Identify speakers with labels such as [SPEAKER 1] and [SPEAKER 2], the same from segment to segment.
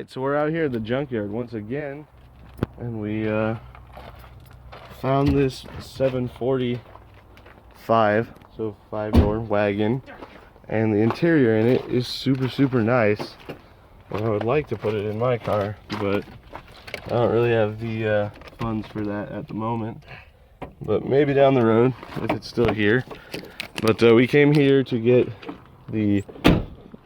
[SPEAKER 1] Alright, so we're out here at the junkyard once again, and we found this 745, so 5-door wagon, and the interior in it is super nice. And I would like to put it in my car, but I don't really have the funds for that at the moment. But maybe down the road, if it's still here. But we came here to get the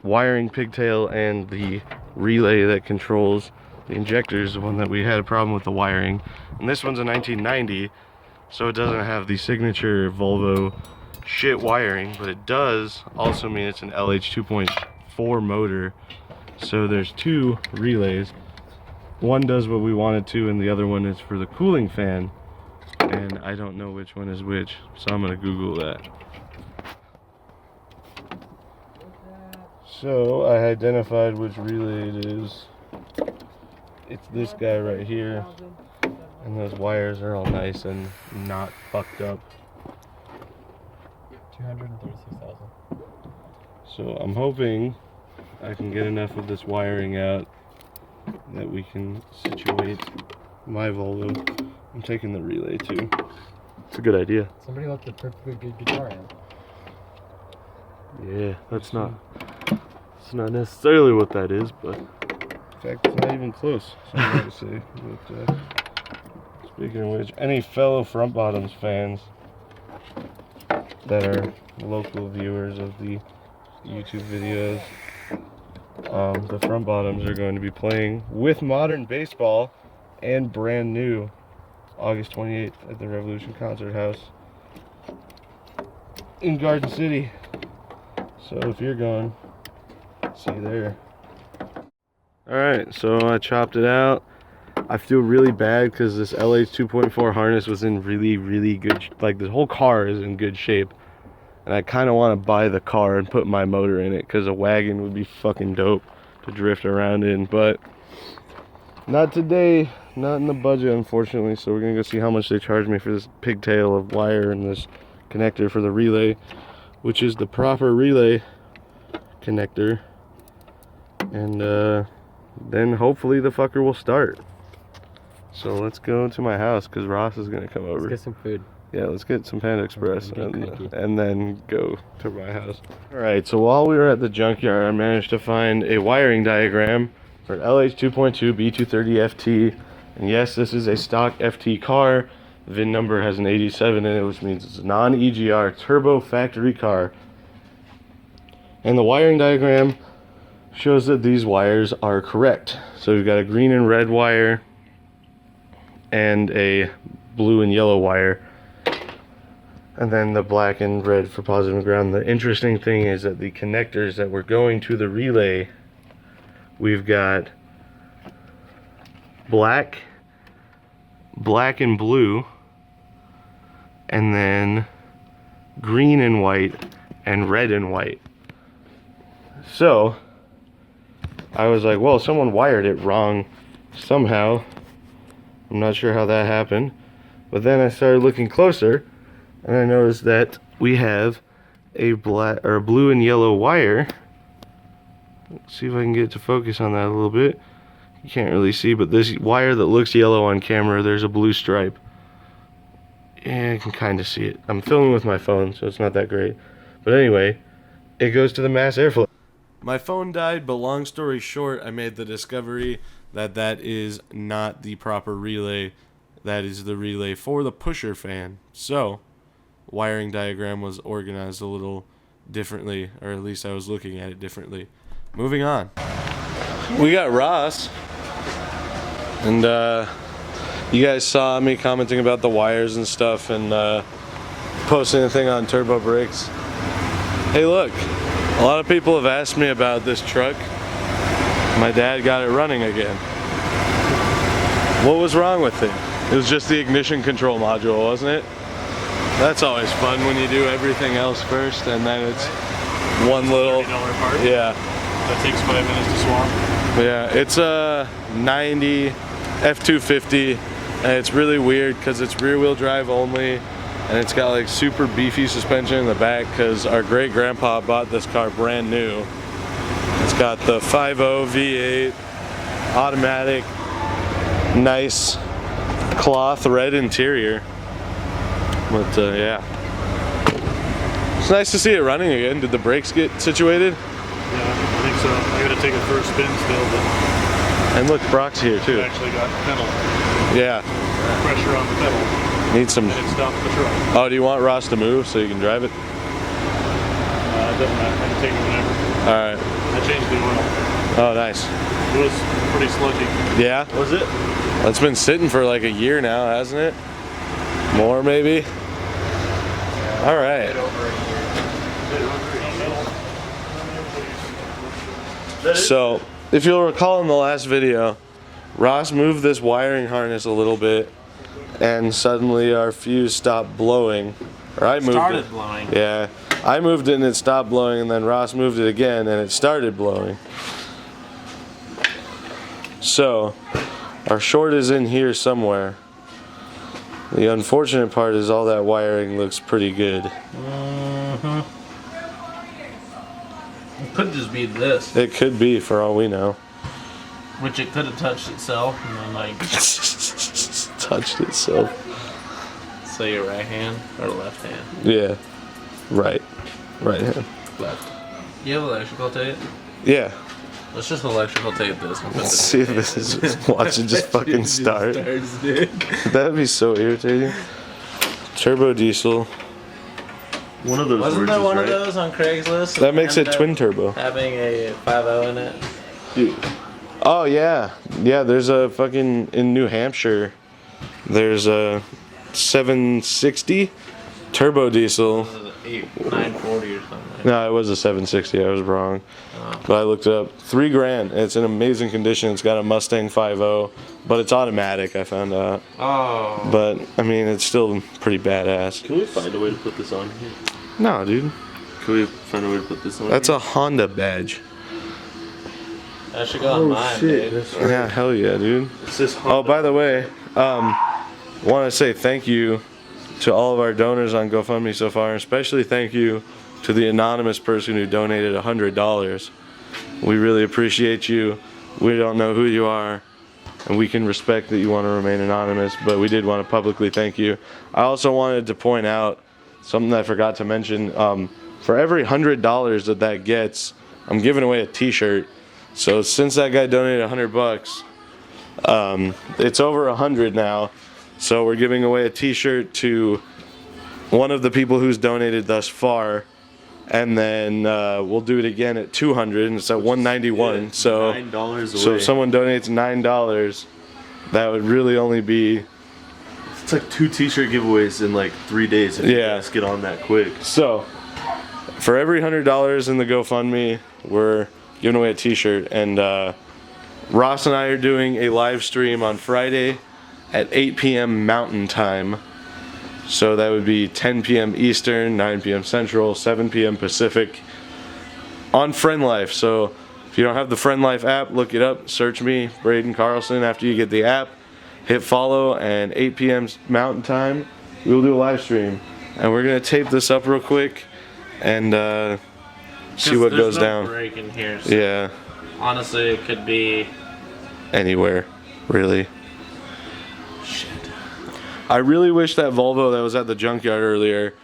[SPEAKER 1] wiring pigtail and the relay that controls the injectors, the one that we had a problem with the wiring. And this one's a 1990, so it doesn't have the signature Volvo shit wiring, but it does also mean it's an LH 2.4 motor. So there's two relays. One does what we want it to, and the other one is for the cooling fan. And I don't know which one is which, so I'm gonna Google that. So I identified which relay it is. It's this guy right here, and those wires are all nice and not fucked up.
[SPEAKER 2] 236,000.
[SPEAKER 1] So I'm hoping I can get enough of this wiring out that we can situate my Volvo. I'm taking the relay too. It's a good idea.
[SPEAKER 2] Somebody left a perfectly good guitar in.
[SPEAKER 1] Yeah, that's not necessarily what that is, but in fact, it's not even close. So I'm going to say. But, speaking of which, any fellow Front Bottoms fans that are local viewers of the YouTube videos, the Front Bottoms are going to be playing with modern baseball and brand new August 28th at the Revolution Concert House in Garden City. So if you're going, see you there. Alright, so I chopped it out. I feel really bad because this LH 2.4 harness was in really good, like the whole car is in good shape. And I kind of want to buy the car and put my motor in it because a wagon would be fucking dope to drift around in. But not today, not in the budget unfortunately. So we're going to go see how much they charge me for this pigtail of wire and this connector for the relay, which is the proper relay connector. And then hopefully the fucker will start. So let's go to my house because Ross is going to come over.
[SPEAKER 2] Let's get some food.
[SPEAKER 1] Yeah, let's get some Panda Express and then go to my house. Alright, so while we were at the junkyard, I managed to find a wiring diagram for an LH 2.2 B230 FT. And yes, this is a stock FT car. The VIN number has an 87 in it, which means it's a non-EGR turbo factory car. And the wiring diagram shows that these wires are correct. So we've got a green and red wire and a blue and yellow wire, and then the black and red for positive and ground. The interesting thing is that the connectors that we're going to the relay, we've got black and blue, and then green and white, and red and white. So I was like, well, someone wired it wrong somehow. I'm not sure how that happened. But then I started looking closer, and I noticed that we have a black or a blue and yellow wire. Let's see if I can get it to focus on that a little bit. You can't really see, but this wire that looks yellow on camera, there's a blue stripe. Yeah, I can kind of see it. I'm filming with my phone, so it's not that great. But anyway, it goes to the mass airflow. My phone died, but long story short, I made the discovery that that is not the proper relay. That is the relay for the pusher fan. So, wiring diagram was organized a little differently, or at least I was looking at it differently. Moving on. We got Ross, and you guys saw me commenting about the wires and stuff, and posting a thing on Turbo Brakes. Hey, look, a lot of people have asked me about this truck. My dad got it running again. What was wrong with it? It was just the ignition control module, wasn't it? That's always fun when you do everything else first and then it's one little $30 part. Yeah.
[SPEAKER 3] That takes 5 minutes to swap.
[SPEAKER 1] Yeah, it's a 90 F250 and it's really weird because it's rear wheel drive only, and it's got like super beefy suspension in the back because our great grandpa bought this car brand new. It's got the 5.0 V8 automatic, nice cloth red interior. But yeah, it's nice to see it running again. Did the brakes get situated?
[SPEAKER 3] Yeah, I think so. I gotta take it for a spin still, but
[SPEAKER 1] And look, Brock's here
[SPEAKER 3] it
[SPEAKER 1] too.
[SPEAKER 3] actually got pedal
[SPEAKER 1] Yeah,
[SPEAKER 3] pressure on the pedal,
[SPEAKER 1] need some.
[SPEAKER 3] and it stopped the truck.
[SPEAKER 1] Oh, do you want Ross to move so you can drive it?
[SPEAKER 3] It doesn't matter. I can take it whenever.
[SPEAKER 1] All right.
[SPEAKER 3] I changed the oil.
[SPEAKER 1] Oh, nice.
[SPEAKER 3] It was pretty sludgy.
[SPEAKER 1] Yeah.
[SPEAKER 3] Was it?
[SPEAKER 1] It's been sitting for like a year now, hasn't it? More maybe. All right. So, if you'll recall in the last video, Ross moved this wiring harness a little bit, and suddenly our fuse stopped blowing. Or I moved
[SPEAKER 4] Started
[SPEAKER 1] it.
[SPEAKER 4] blowing.
[SPEAKER 1] Yeah, I moved it and it stopped blowing, and then Ross moved it again and it started blowing. So, our short is in here somewhere. The unfortunate part is all that wiring looks pretty good.
[SPEAKER 4] It could just be this,
[SPEAKER 1] It could be, for all we know.
[SPEAKER 4] which it could have touched itself, and then like,
[SPEAKER 1] Touched itself.
[SPEAKER 4] say your right hand or left hand.
[SPEAKER 1] Yeah. Right. Right hand.
[SPEAKER 4] Left. You have electrical tape?
[SPEAKER 1] Yeah.
[SPEAKER 4] Let's just electrical tape this and put
[SPEAKER 1] Let's
[SPEAKER 4] this.
[SPEAKER 1] see if this is just, watch it just fucking start. That'd be so irritating. Turbo diesel.
[SPEAKER 5] One of those
[SPEAKER 4] Wasn't
[SPEAKER 5] words
[SPEAKER 4] there
[SPEAKER 5] is
[SPEAKER 4] one
[SPEAKER 5] right.
[SPEAKER 4] of those on Craigslist?
[SPEAKER 1] That makes it
[SPEAKER 4] Ended up
[SPEAKER 1] twin turbo.
[SPEAKER 4] Having a 5.0 in it.
[SPEAKER 5] Dude,
[SPEAKER 1] Oh yeah. Yeah, there's a fucking, in New Hampshire, there's a 760 turbo diesel.
[SPEAKER 4] This is an 940 or something.
[SPEAKER 1] No, it was a 760. I was wrong. But I looked it up. $3,000. It's in amazing condition. It's got a Mustang 5.0, but it's automatic, I found out.
[SPEAKER 4] Oh.
[SPEAKER 1] But, I mean, it's still pretty badass.
[SPEAKER 5] can we find a way to put this on here?
[SPEAKER 1] No, dude.
[SPEAKER 5] Can we find a way to put this on
[SPEAKER 1] That's
[SPEAKER 5] here?
[SPEAKER 1] a Honda badge.
[SPEAKER 4] That should go on mine, dude.
[SPEAKER 1] Yeah, hell yeah, dude.
[SPEAKER 5] It says
[SPEAKER 1] Oh, by the way, want to say thank you to all of our donors on GoFundMe so far, and especially thank you to the anonymous person who donated $100. We really appreciate you. We don't know who you are, and we can respect that you want to remain anonymous, but we did want to publicly thank you. I also wanted to point out something I forgot to mention. For every $100 that gets, I'm giving away a t-shirt. So since that guy donated $100, it's over 100 now. So we're giving away a t-shirt to one of the people who's donated thus far. And then we'll do it again at 200, and it's at 191.
[SPEAKER 5] Yeah,
[SPEAKER 1] so
[SPEAKER 5] $9 away.
[SPEAKER 1] So if someone donates $9, that would really only be.
[SPEAKER 5] It's like 2 t-shirt giveaways in like 3 days if you
[SPEAKER 1] Yeah.
[SPEAKER 5] guys get on that quick.
[SPEAKER 1] So for every $100 in the GoFundMe, we're giving away a t-shirt. And Ross and I are doing a live stream on Friday at 8 p.m. Mountain Time. So that would be 10 p.m. Eastern, 9 p.m. Central, 7 p.m. Pacific on Friend Life. So if you don't have the Friend Life app, look it up. Search me, Braden Carlson. After you get the app, hit follow, and 8 p.m. Mountain Time, we'll do a live stream. And we're going to tape this up real quick and see what goes down.
[SPEAKER 4] Break in here, so
[SPEAKER 1] Yeah,
[SPEAKER 4] honestly, it could be.
[SPEAKER 1] anywhere, really.
[SPEAKER 4] Shit.
[SPEAKER 1] I really wish that Volvo that was at the junkyard earlier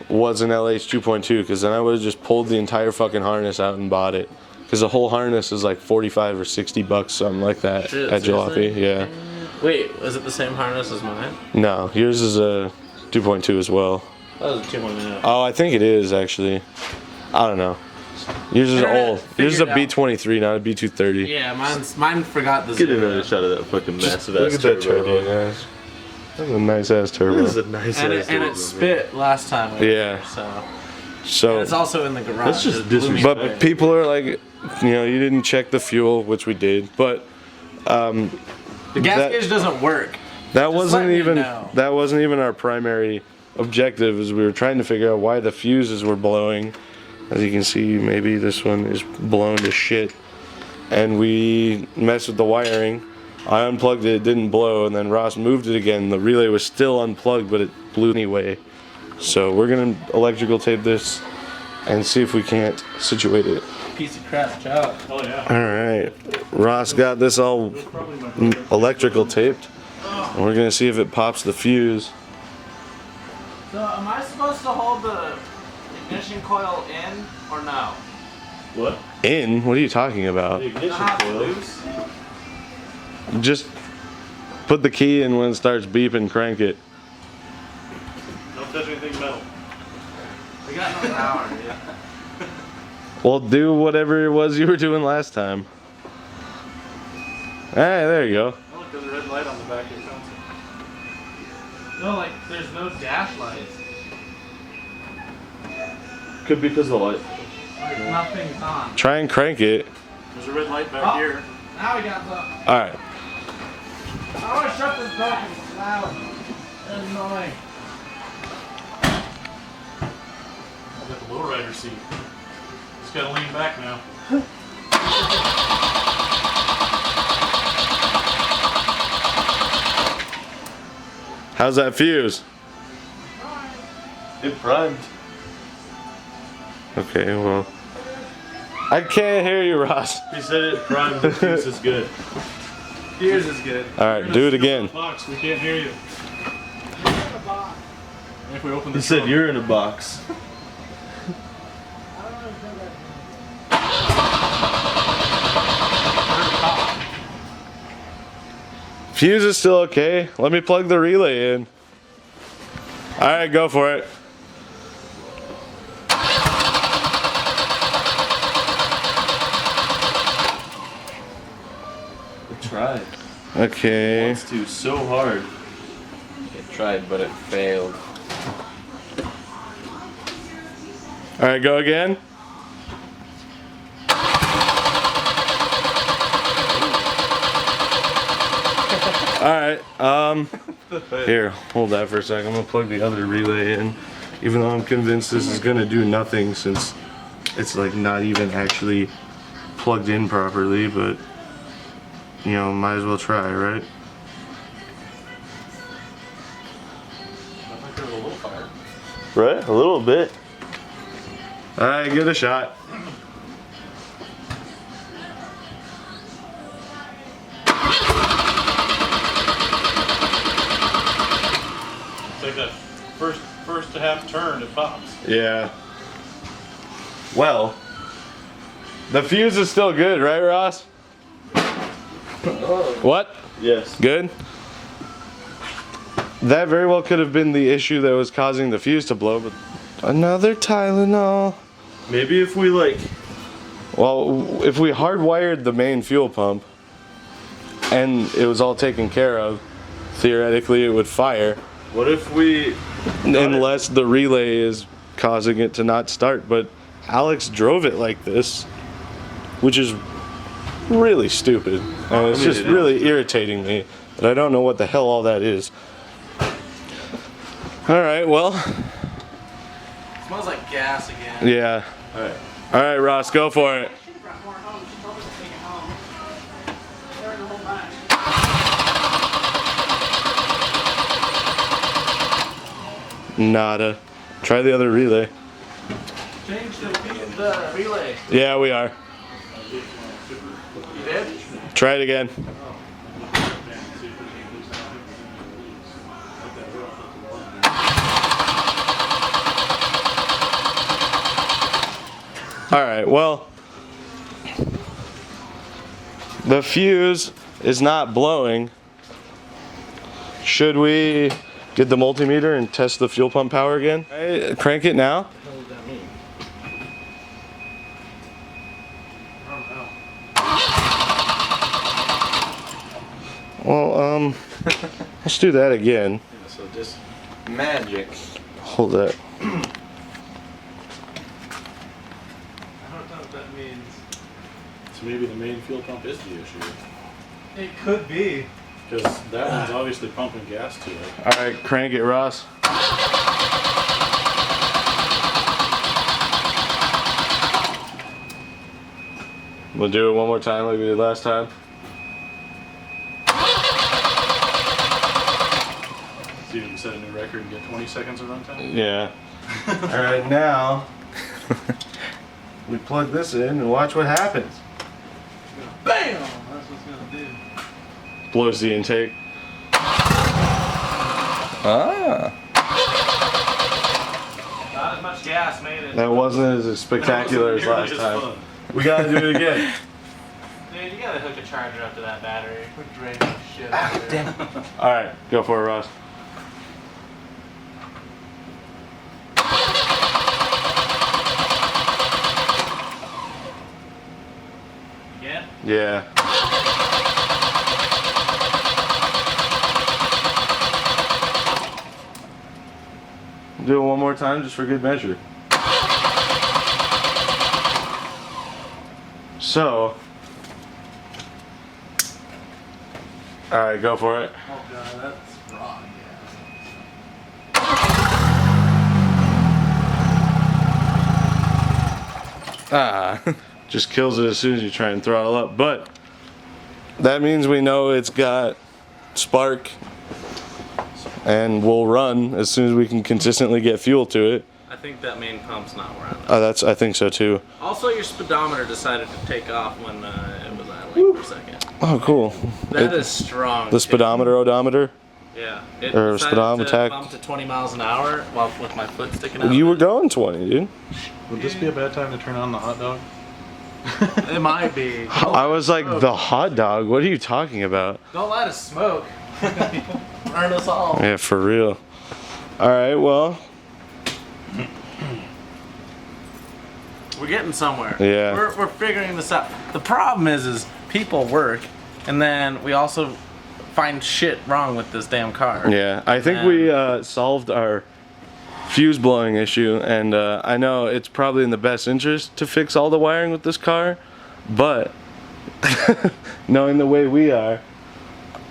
[SPEAKER 1] was an LH 2.2, because then I would have just pulled the entire fucking harness out and bought it. Because the whole harness is like 45 or 60 bucks, something like that,
[SPEAKER 4] Shit,
[SPEAKER 1] at Jalopy.
[SPEAKER 4] seriously?
[SPEAKER 1] Yeah.
[SPEAKER 4] Wait, was it the same harness as mine?
[SPEAKER 1] No, yours is a 2.2 as well.
[SPEAKER 4] That was a 2.0.
[SPEAKER 1] Oh, I think it is actually. I don't know. Yours is
[SPEAKER 4] Internet,
[SPEAKER 1] old. Yours is a
[SPEAKER 4] figure it out.
[SPEAKER 1] B23, not a B230.
[SPEAKER 4] Yeah, mine forgot this.
[SPEAKER 5] Get another shot of that fucking massive
[SPEAKER 1] Look
[SPEAKER 5] ass
[SPEAKER 1] at that turbo,
[SPEAKER 5] dude.
[SPEAKER 1] guys. That's a nice ass turbo.
[SPEAKER 5] This is a nice
[SPEAKER 4] And
[SPEAKER 5] ass
[SPEAKER 4] it, and
[SPEAKER 5] turbo,
[SPEAKER 4] it spit last time. We were
[SPEAKER 1] Yeah.
[SPEAKER 4] there, so.
[SPEAKER 1] So,
[SPEAKER 4] And it's also in the garage.
[SPEAKER 5] That's just
[SPEAKER 4] It blew me
[SPEAKER 5] disrespect.
[SPEAKER 4] away.
[SPEAKER 1] but people are like, you know, you didn't check the fuel, which we did, but
[SPEAKER 4] The gas
[SPEAKER 1] that-
[SPEAKER 4] gauge doesn't work.
[SPEAKER 1] that
[SPEAKER 4] Just
[SPEAKER 1] wasn't
[SPEAKER 4] let me
[SPEAKER 1] even
[SPEAKER 4] know.
[SPEAKER 1] that wasn't even our primary objective. Is we were trying to figure out why the fuses were blowing. As you can see, maybe this one is blown to shit, and we messed with the wiring. I unplugged it, it didn't blow, and then Ross moved it again. The relay was still unplugged, but it blew anyway. So we're gonna electrical tape this and see if we can't situate it.
[SPEAKER 4] Piece of crap job.
[SPEAKER 3] Oh yeah.
[SPEAKER 1] Alright, Ross got this all electrical taped. And we're gonna see if it pops the fuse.
[SPEAKER 4] So am I supposed to hold the ignition coil in or no?
[SPEAKER 3] What?
[SPEAKER 1] In? What are you talking about?
[SPEAKER 3] The ignition
[SPEAKER 4] Not
[SPEAKER 3] coil.
[SPEAKER 4] loose?
[SPEAKER 1] Just put the key in when it starts beeping, crank it.
[SPEAKER 3] Don't touch anything metal.
[SPEAKER 4] We got no power, dude.
[SPEAKER 1] Well, do whatever it was you were doing last time. Hey, there you go.
[SPEAKER 3] Oh, look, there's a red light on the back of your console.
[SPEAKER 4] No, like, there's no dash lights.
[SPEAKER 5] Could be because of the light.
[SPEAKER 4] Like, nothing's on.
[SPEAKER 1] Try and crank it.
[SPEAKER 3] There's a red light back here.
[SPEAKER 4] Now we got the...
[SPEAKER 1] Alright.
[SPEAKER 4] I want to shut this back. It's loud. It's annoying.
[SPEAKER 3] I got the lowrider seat. Just gotta lean back now.
[SPEAKER 1] How's that fuse?
[SPEAKER 5] It primed.
[SPEAKER 1] Okay, well. I can't hear you, Ross.
[SPEAKER 5] He said it primed. The fuse is good.
[SPEAKER 4] Fuse is good.
[SPEAKER 1] Alright, do it again.
[SPEAKER 3] Box, we can't hear you. If we open the
[SPEAKER 5] He said
[SPEAKER 3] trunk.
[SPEAKER 5] you're in a box.
[SPEAKER 1] Fuse is still okay. Let me plug the relay in. Alright, go for it.
[SPEAKER 5] It tried.
[SPEAKER 1] Okay.
[SPEAKER 5] Wants to so hard.
[SPEAKER 4] It tried, but it failed.
[SPEAKER 1] Alright, go again. Alright, here, hold that for a second. I'm gonna plug the other relay in. Even though I'm convinced this is gonna do nothing since it's like not even actually plugged in properly, but you know, might as well try, right?
[SPEAKER 3] I think there's a little fire.
[SPEAKER 1] Right? A little bit. Alright, give it a shot.
[SPEAKER 3] It's like that first to half turn, it pops.
[SPEAKER 1] Yeah. Well, the fuse is still good, right, Ross? What?
[SPEAKER 5] Yes.
[SPEAKER 1] Good? That very well could have been the issue that was causing the fuse to blow, but another Tylenol.
[SPEAKER 5] Maybe if we like.
[SPEAKER 1] Well, if we hardwired the main fuel pump and it was all taken care of, theoretically it would fire.
[SPEAKER 5] What if we?
[SPEAKER 1] Unless the relay is causing it to not start. But Alex drove it like this, which is really stupid. And it's just really irritating me. But I don't know what the hell all that is. Alright, well.
[SPEAKER 4] It smells like gas again.
[SPEAKER 1] Yeah.
[SPEAKER 5] Alright.
[SPEAKER 1] Alright, Ross, go for it. Nada. Try the other relay.
[SPEAKER 4] Change the relay.
[SPEAKER 1] Yeah, we are.
[SPEAKER 4] You did?
[SPEAKER 1] Try it again. Alright, well, the fuse is not blowing. Should we get the multimeter and test the fuel pump power again? Right, crank it now.
[SPEAKER 4] What does that mean? I don't know.
[SPEAKER 1] Well, let's do that again.
[SPEAKER 4] Yeah, so just magic.
[SPEAKER 1] Hold that.
[SPEAKER 4] I don't know what that means.
[SPEAKER 3] So maybe the main fuel pump is the issue.
[SPEAKER 4] It could be.
[SPEAKER 3] Because that one's obviously pumping gas to it.
[SPEAKER 1] Alright, crank it, Ross. We'll do it one more time like we did last time.
[SPEAKER 3] See if we can set a new record and get 20 seconds of runtime.
[SPEAKER 1] Yeah. Alright, now We plug this in and watch what happens.
[SPEAKER 4] Bam! That's what's gonna do.
[SPEAKER 1] Blows the intake.
[SPEAKER 5] Ah.
[SPEAKER 4] Not as much gas made it.
[SPEAKER 1] That wasn't as spectacular as last time. We gotta do it again.
[SPEAKER 4] Dude, you gotta hook a charger up to that battery. We're draining shit out of there.
[SPEAKER 1] Alright, go for it, Ross.
[SPEAKER 4] Yeah?
[SPEAKER 1] Yeah. Do it one more time just for good measure. So, alright, go for it.
[SPEAKER 4] Oh god, that's wrong.
[SPEAKER 5] Ah.
[SPEAKER 1] Just kills it as soon as you try and throttle up. But that means we know it's got spark and will run as soon as we can consistently get fuel to it.
[SPEAKER 4] I think that main pump's not running.
[SPEAKER 1] I think so too.
[SPEAKER 4] Also, your speedometer decided to take off when it was idling for a second.
[SPEAKER 1] Oh, cool.
[SPEAKER 4] That is strong.
[SPEAKER 1] The
[SPEAKER 4] too.
[SPEAKER 1] speedometer odometer.
[SPEAKER 4] Yeah. It
[SPEAKER 1] or
[SPEAKER 4] decided
[SPEAKER 1] speedometer.
[SPEAKER 4] to bump to 20 miles an hour while with my foot sticking out.
[SPEAKER 1] You were going 20, dude.
[SPEAKER 2] Would this be a bad time to turn on the hot dog?
[SPEAKER 4] It might be.
[SPEAKER 1] I was like, the hot dog? What are you talking about?
[SPEAKER 4] Don't let us smoke. Burn us all.
[SPEAKER 1] Yeah, for real. Alright, well.
[SPEAKER 4] We're getting somewhere.
[SPEAKER 1] Yeah.
[SPEAKER 4] We're figuring this out. The problem is people work, and then we also find shit wrong with this damn car.
[SPEAKER 1] Yeah, I think we solved our fuse blowing issue, and I know it's probably in the best interest to fix all the wiring with this car, but knowing the way we are,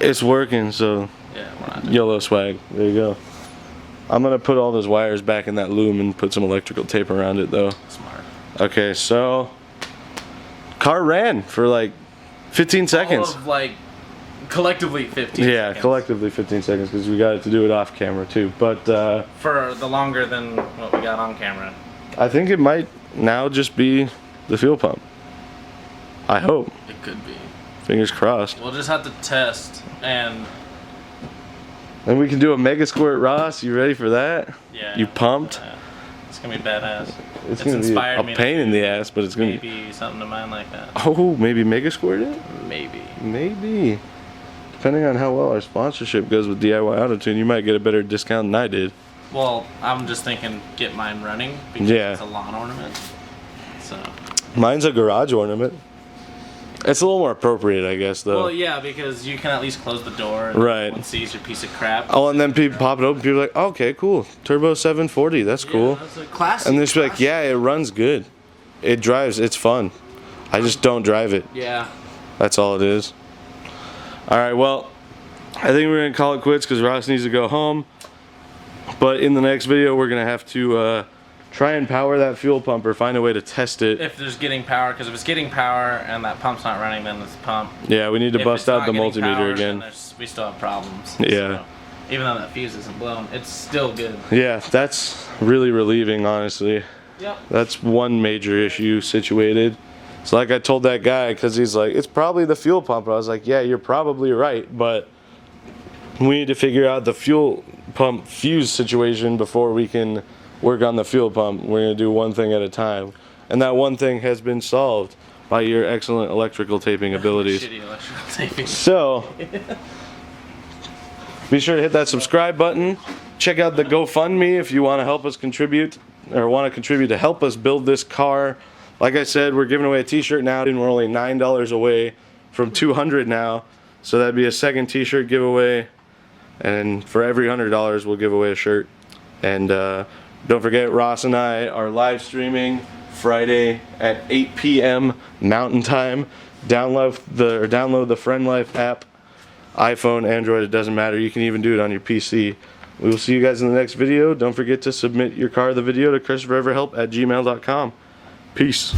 [SPEAKER 1] it's working, so
[SPEAKER 4] Yeah, we're not doing
[SPEAKER 1] YOLO swag. There you go. I'm gonna put all those wires back in that loom and put some electrical tape around it though.
[SPEAKER 4] smart.
[SPEAKER 1] Okay, so car ran for like 15 seconds.
[SPEAKER 4] All of, like, collectively 15
[SPEAKER 1] Yeah,
[SPEAKER 4] seconds.
[SPEAKER 1] collectively 15 seconds because we got to do it off camera too. But
[SPEAKER 4] For the longer than what we got on camera.
[SPEAKER 1] I think it might now just be the fuel pump. I hope.
[SPEAKER 4] It could be.
[SPEAKER 1] Fingers crossed.
[SPEAKER 4] We'll just have to test, and
[SPEAKER 1] And we can do a mega squirt, Ross. You ready for that?
[SPEAKER 4] yeah.
[SPEAKER 1] You pumped?
[SPEAKER 4] It's gonna be badass.
[SPEAKER 1] It's gonna be
[SPEAKER 4] inspired
[SPEAKER 1] a
[SPEAKER 4] me to
[SPEAKER 1] pain in
[SPEAKER 4] do
[SPEAKER 1] the ass, but it's gonna be.
[SPEAKER 4] Maybe something to mine like that.
[SPEAKER 1] Oh, maybe mega squirt it?
[SPEAKER 4] Maybe.
[SPEAKER 1] Maybe. Depending on how well our sponsorship goes with DIY Autotune, you might get a better discount than I did.
[SPEAKER 4] Well, I'm just thinking get mine running because
[SPEAKER 1] Yeah.
[SPEAKER 4] it's a lawn ornament. So.
[SPEAKER 1] Mine's a garage ornament. It's a little more appropriate, I guess, though.
[SPEAKER 4] Well, yeah, because you can at least close the door. And
[SPEAKER 1] Right.
[SPEAKER 4] No one sees your piece of crap.
[SPEAKER 1] Oh, and then people pop it open. People are like, oh, okay, cool. Turbo 740. That's cool.
[SPEAKER 4] Yeah, that's a classic.
[SPEAKER 1] And they just be like, yeah, it runs good. It drives. It's fun. I just don't drive it.
[SPEAKER 4] Yeah.
[SPEAKER 1] That's all it is. All right, well, I think we're going to call it quits because Ross needs to go home. But in the next video, we're going to have to try and power that fuel pump or find a way to test it.
[SPEAKER 4] If there's getting power, because if it's getting power and that pump's not running, then it's the pump.
[SPEAKER 1] Yeah, we need to
[SPEAKER 4] If
[SPEAKER 1] bust
[SPEAKER 4] it's
[SPEAKER 1] out
[SPEAKER 4] not
[SPEAKER 1] the
[SPEAKER 4] getting
[SPEAKER 1] multimeter
[SPEAKER 4] power, then
[SPEAKER 1] again.
[SPEAKER 4] we still have problems.
[SPEAKER 1] Yeah.
[SPEAKER 4] So, even though that fuse isn't blown, it's still good.
[SPEAKER 1] Yeah, that's really relieving, honestly.
[SPEAKER 4] Yep.
[SPEAKER 1] That's one major issue situated. So like I told that guy, because he's like, it's probably the fuel pump. I was like, yeah, you're probably right, but we need to figure out the fuel pump fuse situation before we can work on the fuel pump. We're going to do one thing at a time. And that one thing has been solved by your excellent electrical taping abilities.
[SPEAKER 4] Shitty electrical taping.
[SPEAKER 1] So, be sure to hit that subscribe button. Check out the GoFundMe if you want to help us contribute, or want to contribute to help us build this car. Like I said, we're giving away a t-shirt now, and we're only $9 away from 200 now. So that'd be a second t-shirt giveaway. And for every $100, we'll give away a shirt. And don't forget, Ross and I are live streaming Friday at 8 p.m. Mountain Time. Download the Friend Life app. iPhone, Android, it doesn't matter. You can even do it on your PC. We will see you guys in the next video. Don't forget to submit your car the video to chrisforeverhelp@gmail.com. Peace.